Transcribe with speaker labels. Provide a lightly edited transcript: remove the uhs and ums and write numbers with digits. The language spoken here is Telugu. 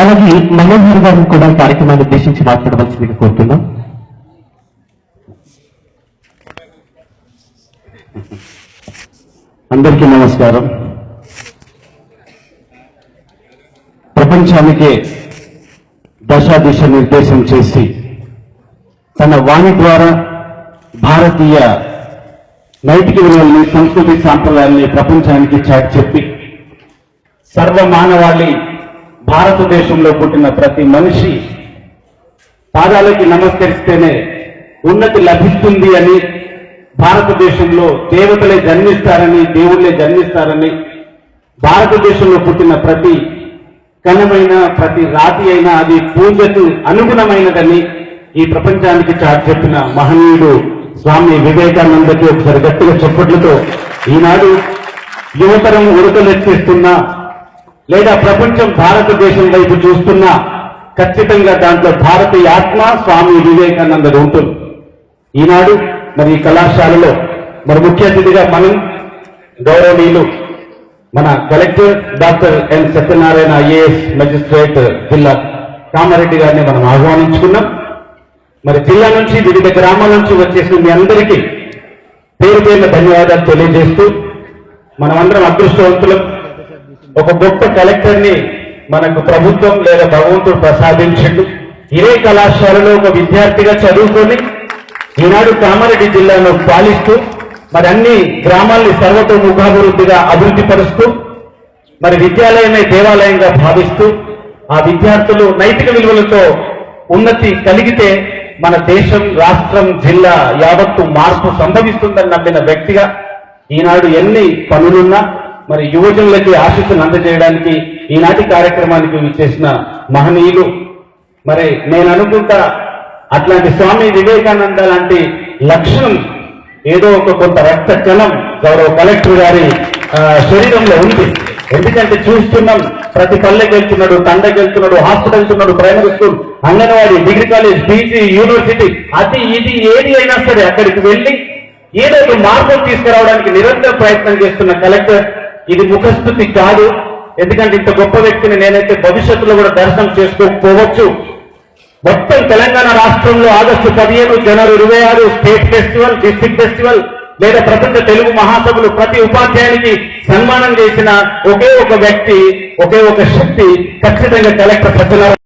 Speaker 1: అలాగే మనోహర్ గారిని కూడా కార్యక్రమాన్ని ఉద్దేశించి మాట్లాడవలసిందిగా కోరుతున్నాం.
Speaker 2: అందరికీ నమస్కారం. ప్రపంచానికే దశ నిర్దేశం చేసి తన వాణి ద్వారా భారతీయ నైతిక విలువల్ని, సంస్కృతి సాంప్రదాయాల్ని ప్రపంచానికి చాటి చెప్పి సర్వమానవాళి భారతదేశంలో పుట్టిన ప్రతి మనిషి పాదాలకి నమస్కరిస్తేనే ఉన్నతి లభిస్తుంది అని, భారతదేశంలో దేవతలే జన్మిస్తారని, దేవుళ్ళే జన్మిస్తారని, భారతదేశంలో పుట్టిన ప్రతి కణమైన, ప్రతి రాతి అయినా అది పూజకు అనుగుణమైనదని ఈ ప్రపంచానికి చాటి చెప్పిన మహనీయుడు స్వామి వివేకానందకి ఒకసారి గట్టిగా చప్పట్లతో ఈనాడు యువతరం ఉడకలెత్తిస్తున్నా లేదా ప్రపంచం భారతదేశం వైపు చూస్తున్నా ఖచ్చితంగా దాంట్లో భారతీయ ఆత్మ స్వామి వివేకానందుడు ఉంటుంది. ఈనాడు మరి ఈ కళాశాలలో మరి ముఖ్య అతిథిగా మనం గౌరవనీయులు మన collector doctor N Satyanarayana IAS magistrate జిల్లా కామారెడ్డి గారిని మనం ఆహ్వానించుకున్నాం. మరి జిల్లా నుంచి వివిధ గ్రామాల నుంచి వచ్చేసిన మీ అందరికీ పేరు పేరున ధన్యవాదాలు తెలియజేస్తూ, మనమందరం అదృష్టవంతులం. ఒక గొప్ప కలెక్టర్ని మనకు ప్రభుత్వం లేదా భగవంతుడు ప్రసాదించిండు. ఇదే కళాశాలలో ఒక విద్యార్థిగా చదువుకొని ఈనాడు కామారెడ్డి జిల్లాను పాలిస్తూ మరి అన్ని గ్రామాల్ని సర్వతోముఖాభివృద్ధిగా అభివృద్ధి పరుస్తూ మరి విద్యాలయమే దేవాలయంగా భావిస్తూ ఆ విద్యార్థులు నైతిక విలువలతో ఉన్నతి కలిగితే మన దేశం, రాష్ట్రం, జిల్లా యావత్తు మార్పు సంభవిస్తుందని నమ్మిన వ్యక్తిగా ఈనాడు ఎన్ని పనులున్నా మరి యువజనులకి ఆశీస్సులు అందజేయడానికి ఈనాటి కార్యక్రమానికి చేసిన మహనీయులు. మరి నేను అనుకుంటా అట్లాంటి స్వామి వివేకానంద లాంటి లక్షణం ఏదో ఒక కొంత రక్త కణం గౌరవ కలెక్టర్ గారి శరీరంలో ఉంది. ఎందుకంటే చూస్తున్నాం, ప్రతి పల్లెకి వెళ్తున్నాడు, తండకి వెళ్తున్నాడు, హాస్పిటల్ వెళ్తున్నాడు, primary school, anganwadi, degree college, PG, university, అది ఇది ఏది అయినా సరే అక్కడికి వెళ్ళి ఏదో ఒక మార్పు తీసుకురావడానికి నిరంతర ప్రయత్నం చేస్తున్న కలెక్టర్. ఇది ముఖస్థుతి కాదు, ఎందుకంటే ఇంత గొప్ప వ్యక్తిని నేనైతే భవిష్యత్తులో కూడా దర్శనం చేసుకోకపోవచ్చు. మొత్తం తెలంగాణ రాష్ట్రంలో ఆగస్టు 15, జనవరి 26 స్టేట్ ఫెస్టివల్, డిస్ట్రిక్ట్ ఫెస్టివల్ లేదా ప్రపంచ తెలుగు మహాసభలు ప్రతి ఉపాధ్యాయునికి సన్మానం చేసిన ఒకే ఒక వ్యక్తి, ఒకే ఒక శక్తి ఖచ్చితంగా కలెక్టర్ సత్యనారాయణ.